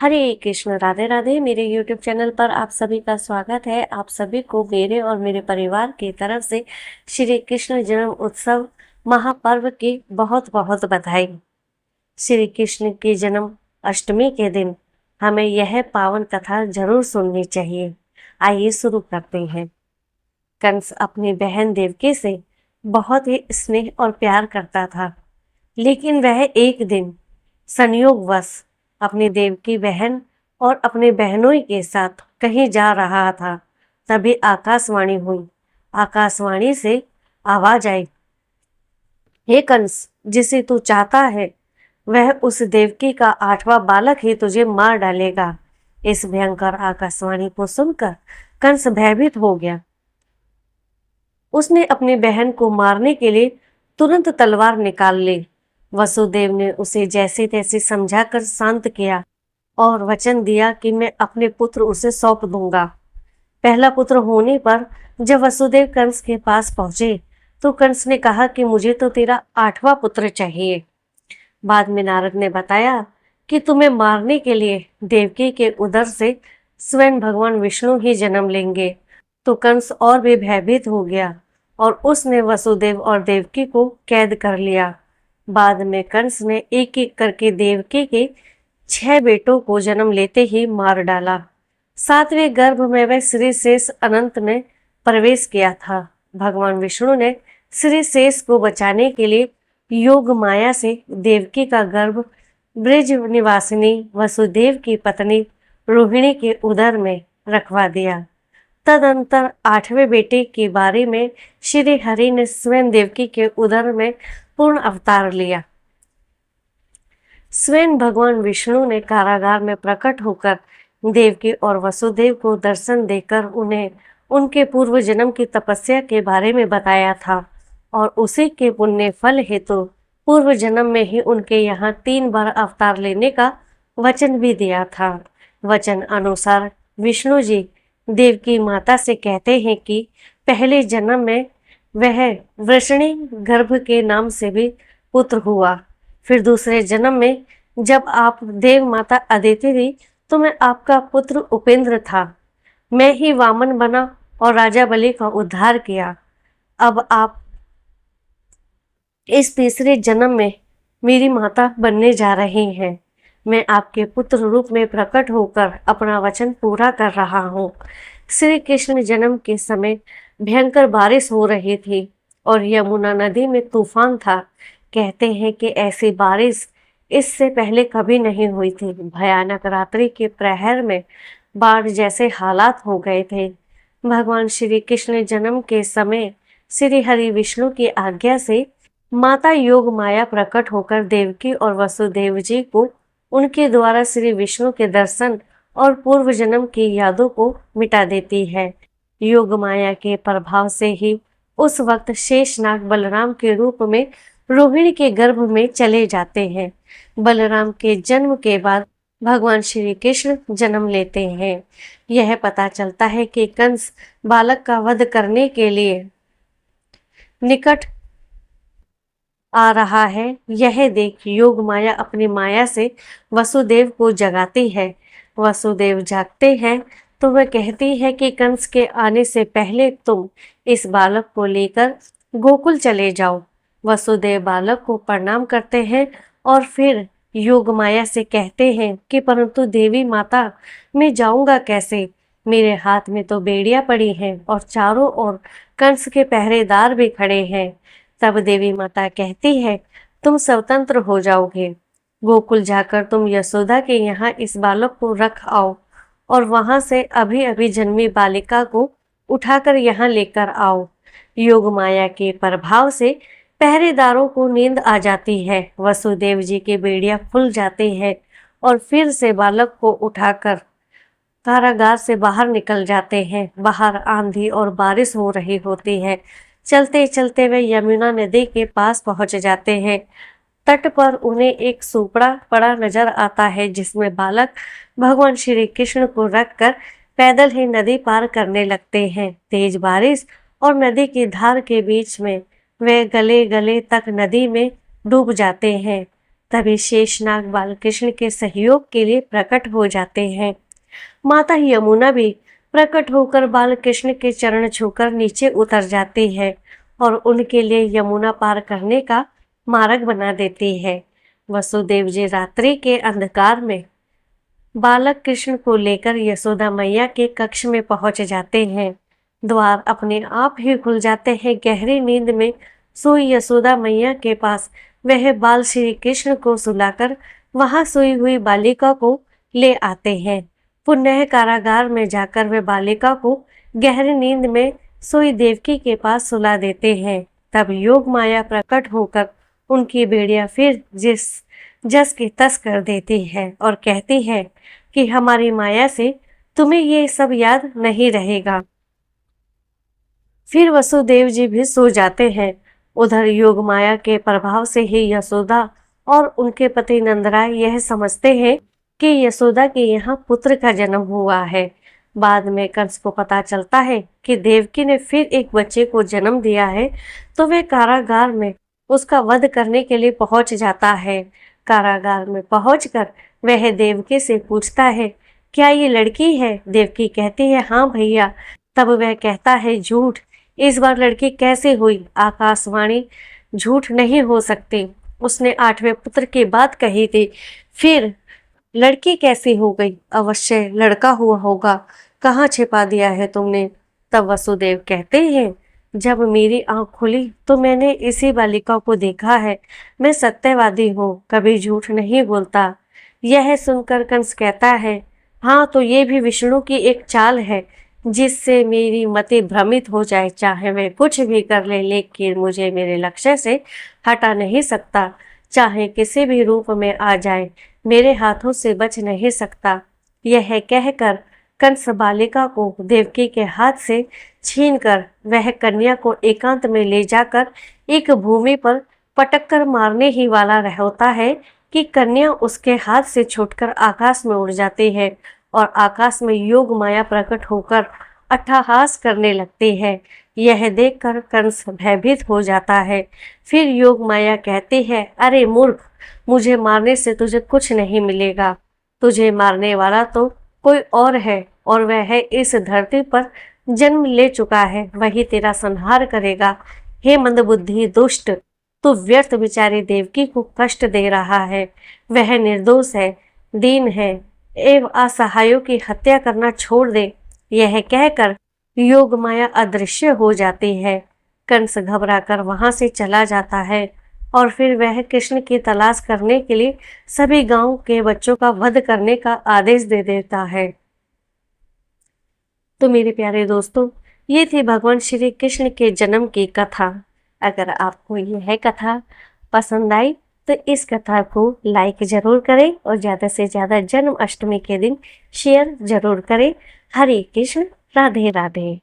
हरे कृष्ण, राधे राधे। मेरे YouTube channel पर आप सभी का स्वागत है। आप सभी को मेरे और मेरे परिवार की तरफ से श्री कृष्ण जन्म उत्सव महापर्व की बहुत बहुत बधाई। श्री कृष्ण की जन्म अष्टमी के दिन हमें यह पावन कथा जरूर सुननी चाहिए। आइए शुरू करते हैं। कंस अपनी बहन देवकी से बहुत ही स्नेह और प्यार करता था, लेकिन वह एक दिन संयोगवश अपनी देवकी बहन और अपने बहनोई के साथ कहीं जा रहा था। तभी आकाशवाणी हुई। आकाशवाणी से आवाज आई, हे कंस, जिसे तू चाहता है वह उस देवकी का 8वां बालक ही तुझे मार डालेगा। इस भयंकर आकाशवाणी को सुनकर कंस भयभीत हो गया। उसने अपनी बहन को मारने के लिए तुरंत तलवार निकाल ली। वसुदेव ने उसे जैसे तैसे समझाकर शांत किया और वचन दिया कि मैं अपने पुत्र उसे सौंप दूंगा। पहला पुत्र होने पर जब वसुदेव कंस के पास पहुंचे तो कंस ने कहा कि मुझे तो तेरा 8वां पुत्र चाहिए। बाद में नारद ने बताया कि तुम्हें मारने के लिए देवकी के उदर से स्वयं भगवान विष्णु ही जन्म लेंगे। तो कंस और भी भयभीत हो गया और उसने वसुदेव और देवकी को कैद कर लिया। बाद में कंस ने एक एक करके देवकी के 6 बेटों को जन्म लेते ही मार डाला। 7वें गर्भ में वह श्री शेष अनंत ने प्रवेश किया था। भगवान विष्णु ने श्री शेष को बचाने के लिए योग माया से देवकी का गर्भ ब्रज निवासिनी वसुदेव की पत्नी रोहिणी के उदर में रखवा दिया। तदंतर 8वें बेटे के बारे में श्री हरि ने स्वयं देवकी के उदर में पूर्ण अवतार लिया। स्वयं भगवान विष्णु ने कारागार में प्रकट होकर देवकी और वसुदेव को दर्शन देकर उन्हें उनके पूर्व जन्म की तपस्या के बारे में बताया था और उसी के पुण्य फल हेतु पूर्व जन्म में ही उनके यहाँ 3 बार अवतार लेने का वचन भी दिया था। वचन अनुसार विष्णु जी देवकी माता से कहते हैं कि पहले जन्म में वह वृषणी गर्भ के नाम से भी पुत्र हुआ। फिर दूसरे जन्म में जब आप देव माता अदिति थी तो मैं आपका पुत्र उपेंद्र था। मैं ही वामन बना और राजा बलि का उद्धार किया। अब आप इस तीसरे जन्म में मेरी माता बनने जा रही हैं। मैं आपके पुत्र रूप में प्रकट होकर अपना वचन पूरा कर रहा हूँ। श्री कृष्ण जन्म के समय भयंकर बारिश हो रही थी और यमुना नदी में तूफान था। कहते हैं कि ऐसी बारिश इससे पहले कभी नहीं हुई थी। भयानक रात्रि के प्रहर में बाढ़ जैसे हालात हो गए थे। भगवान श्री कृष्ण जन्म के समय श्री हरि विष्णु की आज्ञा से माता योग माया प्रकट होकर देवकी और वसुदेव जी को उनके द्वारा श्री विष्णु के दर्शन और पूर्व जन्म की यादों को मिटा देती है। योग माया के प्रभाव से ही उस वक्त शेषनाग बलराम के रूप में रोहिणी के गर्भ में चले जाते हैं। बलराम के जन्म के बाद भगवान श्री कृष्ण जन्म लेते हैं। यह पता चलता है कि कंस बालक का वध करने के लिए निकट आ रहा है। यह देख योग माया अपनी माया से वसुदेव को जगाती है। वसुदेव जागते हैं तो वह कहती है कि कंस के आने से पहले तुम इस बालक को लेकर गोकुल चले जाओ। वसुदेव बालक को प्रणाम करते हैं और फिर योग माया से कहते हैं कि परंतु देवी माता, मैं जाऊंगा कैसे? मेरे हाथ में तो बेड़ियां पड़ी हैं और चारों ओर कंस के पहरेदार भी खड़े हैं। तब देवी माता कहती है, तुम स्वतंत्र हो जाओगे। गोकुल जाकर तुम यशोदा के यहाँ इस बालक को रख आओ और वहां से अभी अभी जन्मी बालिका को उठाकर यहाँ लेकर आओ। योग माया के प्रभाव से पहरेदारों को नींद आ जाती है। वसुदेव जी के बेड़ियां खुल जाते हैं और फिर से बालक को उठाकर कारागार से बाहर निकल जाते हैं। बाहर आंधी और बारिश हो रही होती है। चलते चलते वे यमुना नदी के पास पहुंच जाते हैं। तट पर उन्हें एक सूपड़ा पड़ा नजर आता है जिसमें बालक भगवान श्री कृष्ण को रखकर पैदल ही नदी पार करने लगते हैं। तेज बारिश और नदी की धार के बीच में वे गले गले तक नदी में डूब जाते हैं। तभी शेषनाग बालकृष्ण के सहयोग के लिए प्रकट हो जाते हैं। माता यमुना भी प्रकट होकर बालकृष्ण के चरण छूकर नीचे उतर जाती है और उनके लिए यमुना पार करने का मार्ग बना देती है। वसुदेव जी रात्रि के अंधकार में बालक कृष्ण को लेकर यशोदा मैया के कक्ष में पहुंच जाते हैं। द्वार अपने आप ही खुल जाते हैं। गहरी नींद में सोई यशोदा मैया के पास वह बाल श्री कृष्ण को सुलाकर वहां सोई हुई बालिका को ले आते हैं। पुनः कारागार में जाकर वे बालिका को गहरी नींद में सोई देवकी के पास सुला देते हैं। तब योग माया प्रकट होकर उनकी बेड़ियां फिर जस की तस कर देती है और कहती है कि हमारी माया से तुम्हें ये सब याद नहीं रहेगा। फिर वसुदेव जी भी सो जाते हैं। उधर योग माया के प्रभाव से ही यशोदा और उनके पति नंदराय यह समझते हैं कि यशोदा के यहाँ पुत्र का जन्म हुआ है। बाद में कंस को पता चलता है कि देवकी ने फिर एक बच्चे को जन्म दिया है, तो वे कारागार में उसका वध करने के लिए पहुंच जाता है। कारागार में पहुंचकर वह देवकी से पूछता है, क्या ये लड़की है? देवकी कहती है, हाँ भैया। तब वह कहता है, झूठ, इस बार लड़की कैसे हुई? आकाशवाणी झूठ नहीं हो सकती, उसने 8वें पुत्र की बात कही थी, फिर लड़की कैसी हो गई? अवश्य लड़का हुआ होगा, कहाँ छिपा दिया है तुमने? तब वसुदेव कहते हैं, जब मेरी आंख खुली तो मैंने इसी बालिका को देखा है। मैं सत्यवादी हूँ, कभी झूठ नहीं बोलता। यह सुनकर कंस कहता है, हाँ तो ये भी विष्णु की एक चाल है जिससे मेरी मति भ्रमित हो जाए। चाहे वह कुछ भी कर ले, लेकिन मुझे मेरे लक्ष्य से हटा नहीं सकता। चाहे किसी भी रूप में आ जाए, मेरे हाथों से बच नहीं सकता। यह कहकर कंस बालिका को देवकी के हाथ से छीनकर वह कन्या को एकांत में ले जाकर एक भूमि पर पटक कर मारने ही वाला होता है कि कन्या उसके हाथ से छूटकर आकाश में उड़ जाती है और आकाश में योग माया प्रकट होकर अट्टहास करने लगती है। यह देखकर कंस भयभीत हो जाता है। फिर योग माया कहती है, अरे मूर्ख, मुझे मारने से तुझे कुछ नहीं मिलेगा। तुझे मारने वाला तो कोई और है और वह है इस धरती पर जन्म ले चुका है, वही तेरा संहार करेगा। हे मंदबुद्धि दुष्ट, तू व्यर्थ बिचारी देवकी को कष्ट दे रहा है। वह निर्दोष है, दीन है, एवं असहायों की हत्या करना छोड़ दे। यह कहकर योग माया अदृश्य हो जाती है। कंस घबराकर वहां से चला जाता है और फिर वह कृष्ण की तलाश करने के लिए सभी गांव के बच्चों का वध करने का आदेश दे देता है। तो मेरे प्यारे दोस्तों, ये थी भगवान श्री कृष्ण के जन्म की कथा। अगर आपको यह कथा पसंद आई तो इस कथा को लाइक जरूर करें और ज़्यादा से ज़्यादा जन्माष्टमी के दिन शेयर जरूर करें। हरे कृष्ण, राधे राधे।